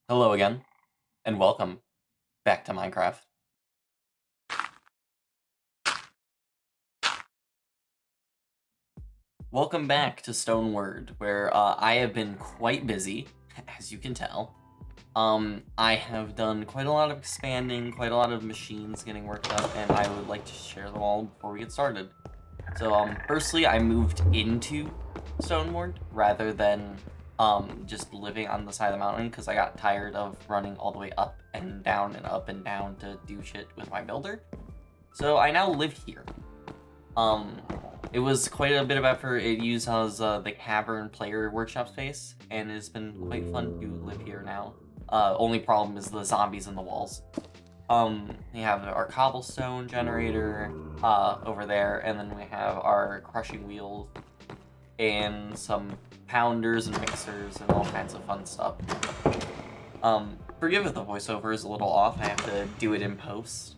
Hello again, and welcome back to Minecraft. Welcome back to Stoneward, where I have been quite busy, as you can tell. I have done quite a lot of expanding, quite a lot of machines getting worked up, and I would like to share them all before we get started. So, firstly, I moved into Stoneward rather than just living on the side of the mountain because I got tired of running all the way up and down to do shit with my builder. So I now live here. It was quite a bit of effort. It uses the cavern player workshop space, and it's been quite fun to live here now. Only problem is the zombies in the walls. We have our cobblestone generator over there, and then we have our crushing wheels and some pounders and mixers and all kinds of fun stuff. Forgive if the voiceover is a little off. I have to do it in post.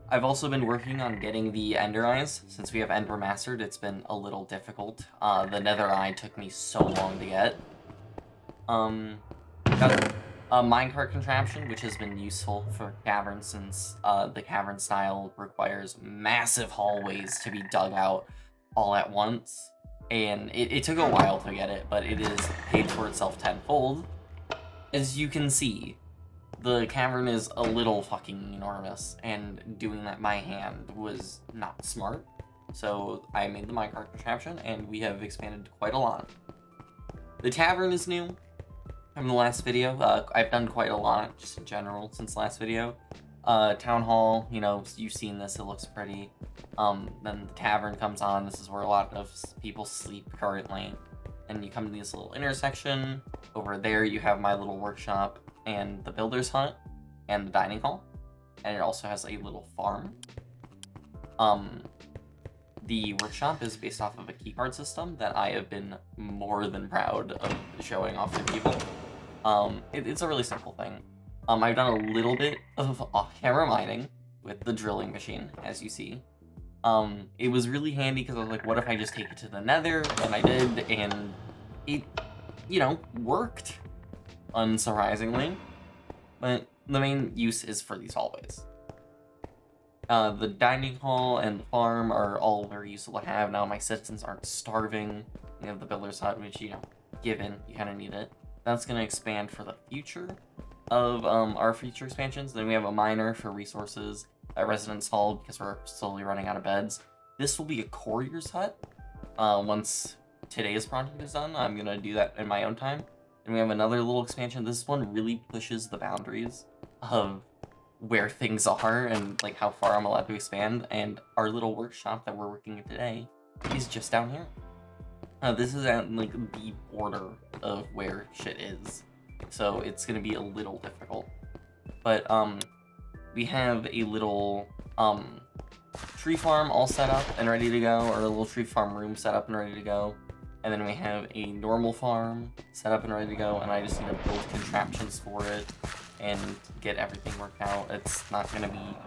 I've also been working on getting the Ender Eyes. Since we have Ender Mastered, it's been a little difficult. The Nether Eye took me so long to get. Got a minecart contraption, which has been useful for caverns since the cavern style requires massive hallways to be dug out all at once. And it took a while to get it, but it is paid for itself tenfold. As you can see, the cavern is a little fucking enormous, and doing that by hand was not smart. So I made the minecart contraption, and we have expanded quite a lot. The tavern is new from the last video. I've done quite a lot, just in general, since the last video. Town hall, you know, you've seen this, it looks pretty. Then the tavern comes on. This is where a lot of people sleep currently. And you come to this little intersection. Over there you have my little workshop and the builder's hut and the dining hall, and it also has a little farm. The workshop is based off of a keycard system that I have been more than proud of showing off to people. It's a really simple thing. I've done a little bit of off-camera mining with the drilling machine, as you see. It was really handy because I was like, what if I just take it to the nether? And I did, and it, you know, worked. Unsurprisingly, but the main use is for these hallways. The dining hall and the farm are all very useful to have. Now my citizens aren't starving. We have the builder's hut, which, you know, given, you kind of need it. That's going to expand for the future of our future expansions. Then we have a miner for resources, a residence hall because we're slowly running out of beds. This will be a courier's hut. Once today's project is done, I'm going to do that in my own time. And we have another little expansion. This one really pushes the boundaries of where things are and like how far I'm allowed to expand. And our little workshop that we're working in today is just down here. This is at like the border of where shit is, so it's gonna be a little difficult. But we have a little tree farm all set up and ready to go, or a little tree farm room set up and ready to go. And then we have a normal farm set up and ready to go, and I just need to build contraptions for it and get everything worked out. It's not going to be,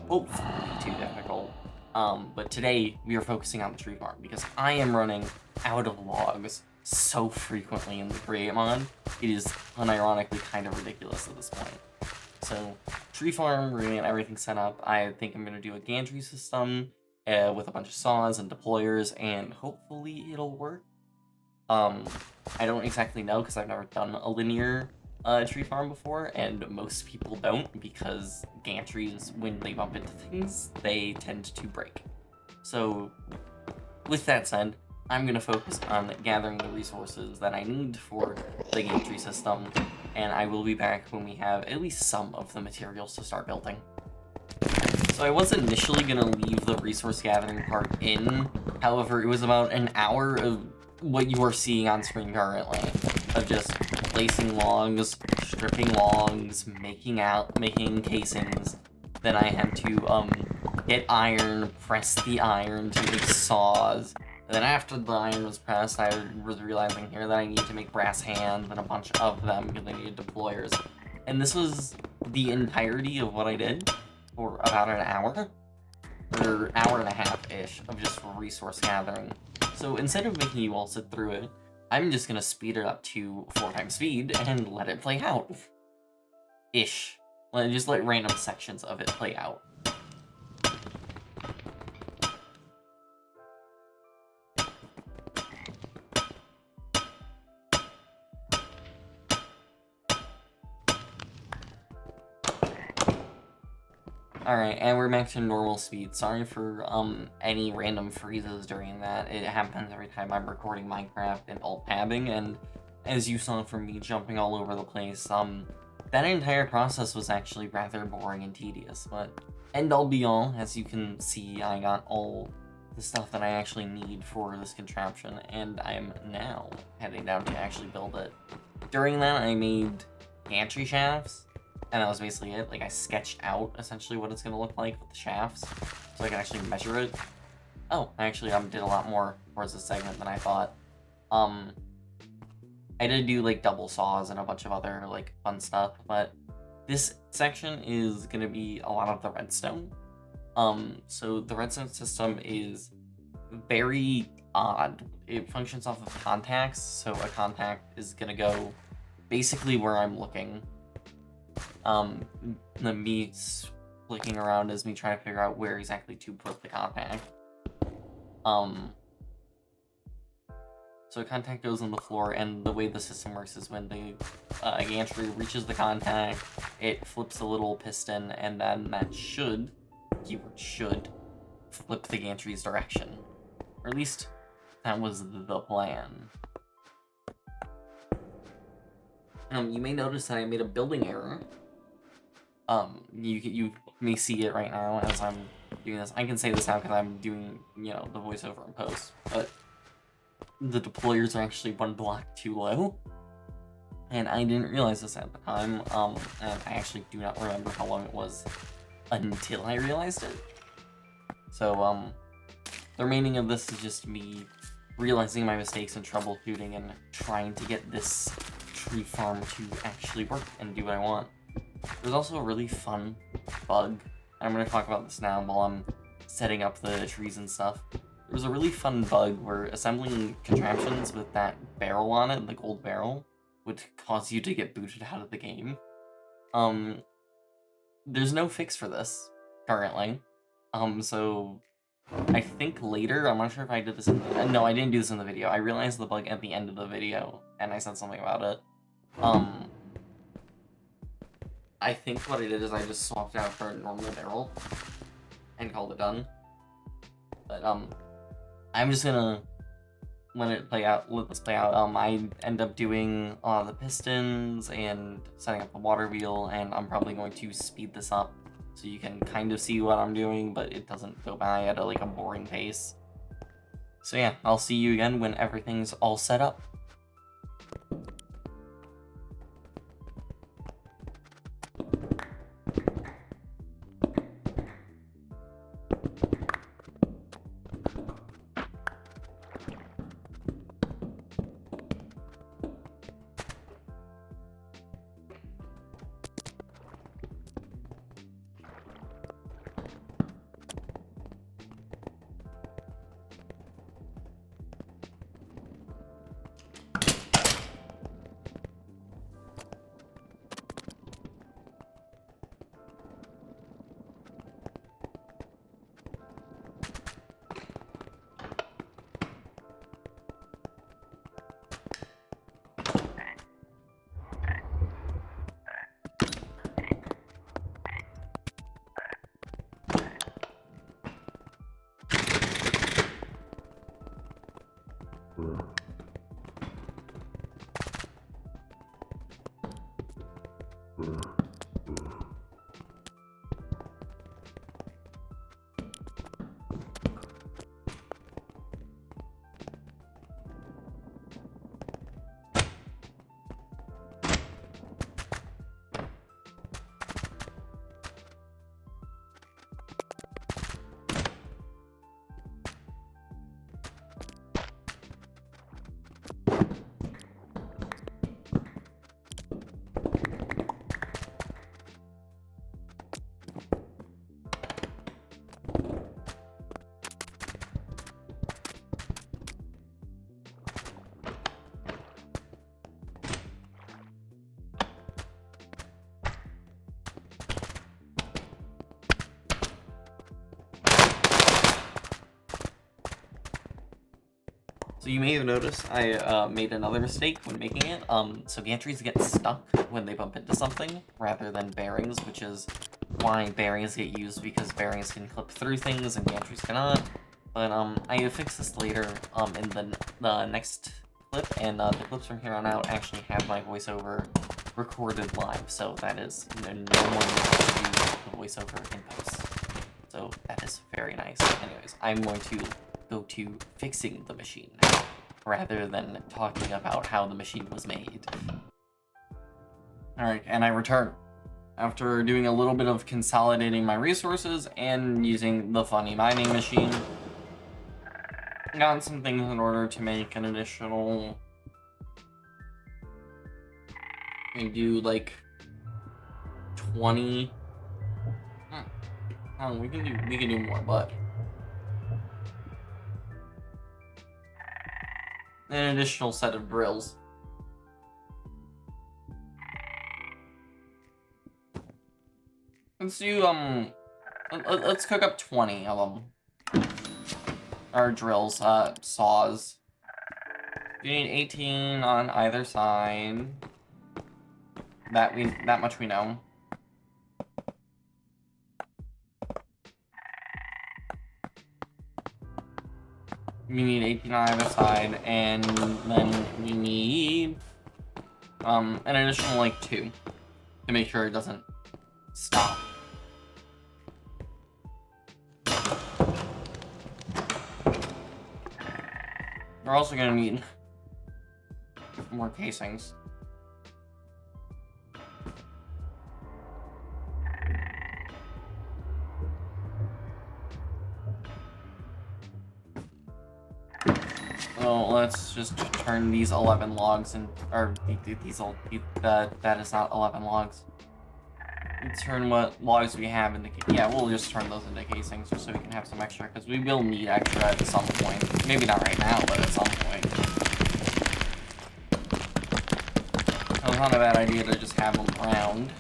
hopefully, too difficult. But today, we are focusing on the tree farm, because I am running out of logs so frequently in the create mod. It is unironically kind of ridiculous at this point. So, tree farm, we're going to get everything set up. I think I'm going to do a gantry system with a bunch of saws and deployers, and hopefully it'll work. I don't exactly know because I've never done a linear tree farm before, and most people don't because gantries, when they bump into things, they tend to break. So, with that said, I'm going to focus on gathering the resources that I need for the gantry system, and I will be back when we have at least some of the materials to start building. So I was initially going to leave the resource gathering part in, however, it was about an hour of what you are seeing on screen currently, of just placing logs, stripping logs, making casings. Then I had to get iron, press the iron to make saws. And then after the iron was pressed, I was realizing here that I need to make brass hands and a bunch of them because I needed deployers. And this was the entirety of what I did for about an hour, or hour and a half-ish of just resource gathering. So instead of making you all sit through it, I'm just gonna speed it up to 4x speed and let it play out. Ish. Just let random sections of it play out. Alright, and we're back to normal speed. Sorry for any random freezes during that. It happens every time I'm recording Minecraft and alt-tabbing, and as you saw from me jumping all over the place, that entire process was actually rather boring and tedious, but end all be all, as you can see, I got all the stuff that I actually need for this contraption, and I'm now heading down to actually build it. During that, I made gantry shafts, and that was basically it. Like, I sketched out, essentially, what it's going to look like with the shafts, so I can actually measure it. Oh, I actually did a lot more towards this segment than I thought. I did do, like, double saws and a bunch of other, like, fun stuff, but this section is going to be a lot of the redstone. So the redstone system is very odd. It functions off of contacts, so a contact is going to go basically where I'm looking. Me clicking around is me trying to figure out where exactly to put the contact. So a contact goes on the floor, and the way the system works is when the gantry reaches the contact, it flips a little piston, and then that should, keyword should, flip the gantry's direction. Or at least that was the plan. You may notice that I made a building error. You may see it right now as I'm doing this. I can say this now because I'm doing, the voiceover in post, but the deployers are actually one block too low, and I didn't realize this at the time, and I actually do not remember how long it was until I realized it. So, the remaining of this is just me realizing my mistakes and troubleshooting and trying to get this tree farm to actually work and do what I want. There's also a really fun bug. I'm going to talk about this now while I'm setting up the trees and stuff. There was a really fun bug where assembling contraptions with that barrel on it, the gold barrel, would cause you to get booted out of the game. There's no fix for this currently. So I think later, I'm not sure if I did this in the, no, I didn't do this in the video. I realized the bug at the end of the video, and I said something about it. I think what I did is I just swapped out for a normal barrel and called it done. But, I'm just gonna let this play out. I end up doing a lot of the pistons and setting up the water wheel, and I'm probably going to speed this up so you can kind of see what I'm doing, but it doesn't go by at a boring pace. So yeah, I'll see you again when everything's all set up. So you may have noticed I made another mistake when making it. So gantries get stuck when they bump into something rather than bearings, which is why bearings get used, because bearings can clip through things and gantries cannot. But I fix this later in the next clip, and the clips from here on out actually have my voiceover recorded live, so that is no more need to do the voiceover in post. So that is very nice. Anyways, I'm going to go to fixing the machine now, rather than talking about how the machine was made. Alright, and I return. After doing a little bit of consolidating my resources and using the funny mining machine, I got some things in order to make an additional... I do like 20... Oh, we can do more, but an additional set of drills. Let's do let's cook up 20 of them. Our drills, saws. You need 18 on either side. That much we know. We need 18 on either side, and then we need an additional like 2 to make sure it doesn't stop. We're also gonna need more casings. So let's just turn these 11 logs and, or that is not 11 logs. Let's turn what logs we have into, yeah, we'll just turn those into casings just so we can have some extra, because we will need extra at some point. Maybe not right now, but at some point. So it's not a bad idea to just have them around.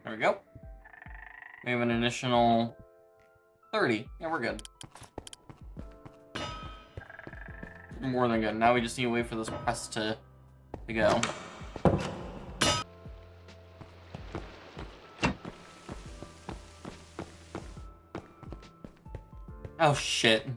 There we go. We have an additional 30. Yeah, we're good. More than good. Now we just need to wait for this press to go. Oh shit.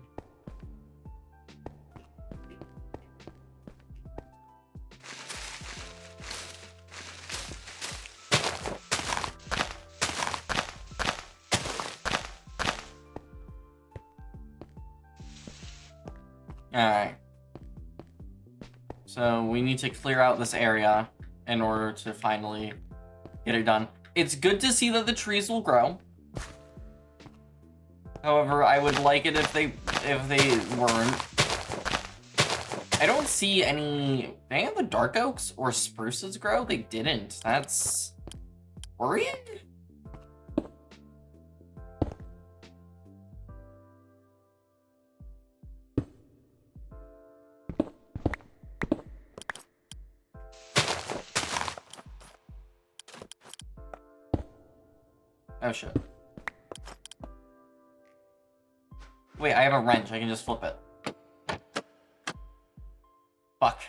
Alright. So we need to clear out this area in order to finally get it done. It's good to see that the trees will grow. However, I would like it if they weren't. I don't see any of the dark oaks or spruces grow. They didn't. That's worrying. Oh shit. Wait, I have a wrench. I can just flip it. Fuck.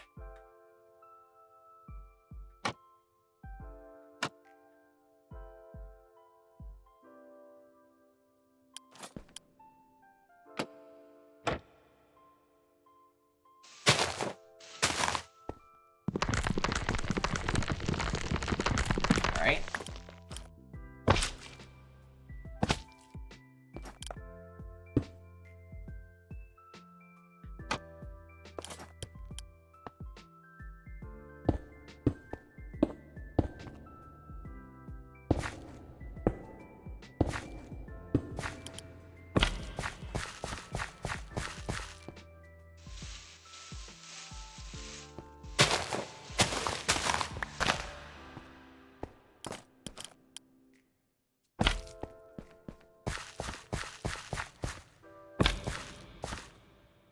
Alright.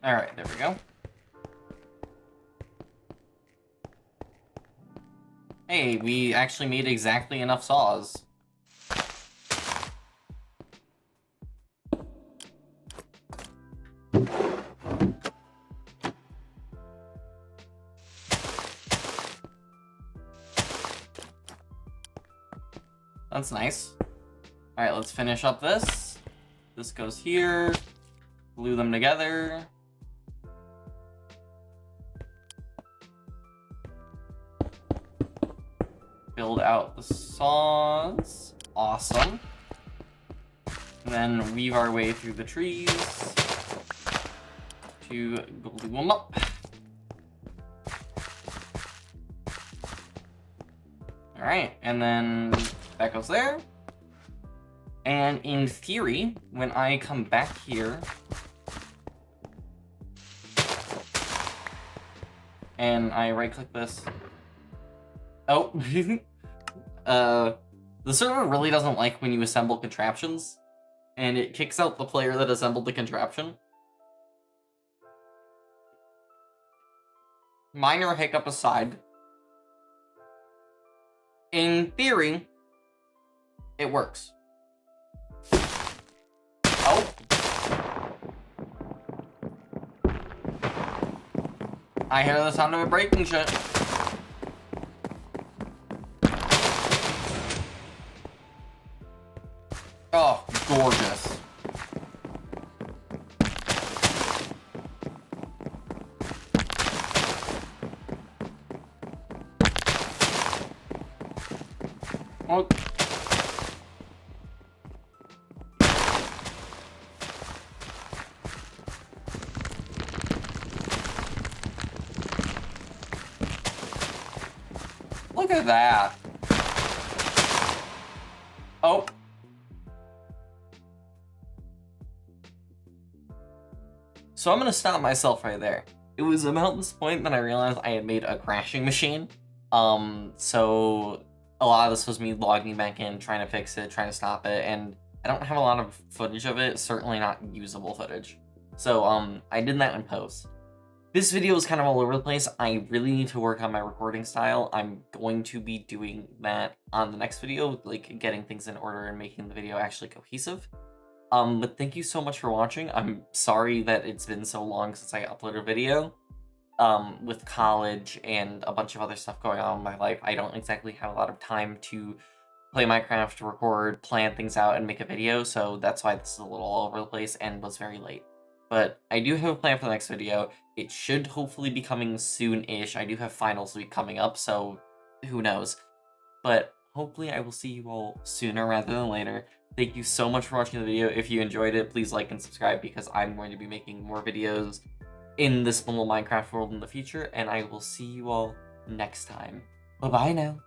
Alright, there we go. Hey, we actually made exactly enough saws. That's nice. Alright, let's finish up this. This goes here. Glue them together. Build out the saws. Awesome. And then weave our way through the trees to glue them up. Alright, and then that goes there. And in theory, when I come back here and I right-click this. Oh, the server really doesn't like when you assemble contraptions, and it kicks out the player that assembled the contraption. Minor hiccup aside, in theory, it works. Oh. I hear the sound of it breaking shit. Oh, gorgeous. Oh. Look at that. Oh. So I'm gonna stop myself right there. It was about this point that I realized I had made a crashing machine. So a lot of this was me logging back in, trying to fix it, trying to stop it, and I don't have a lot of footage of it, certainly not usable footage. So I did that in post. This video is kind of all over the place. I really need to work on my recording style. I'm going to be doing that on the next video, like getting things in order and making the video actually cohesive. But thank you so much for watching. I'm sorry that it's been so long since I uploaded a video. With college and a bunch of other stuff going on in my life, I don't exactly have a lot of time to play Minecraft, record, plan things out, and make a video, so that's why this is a little all over the place and was very late. But I do have a plan for the next video. It should hopefully be coming soon-ish. I do have finals week coming up, so who knows. But hopefully I will see you all sooner rather than later. Thank you so much for watching the video. If you enjoyed it, please like and subscribe because I'm going to be making more videos in this little Minecraft world in the future, and I will see you all next time. Bye-bye now.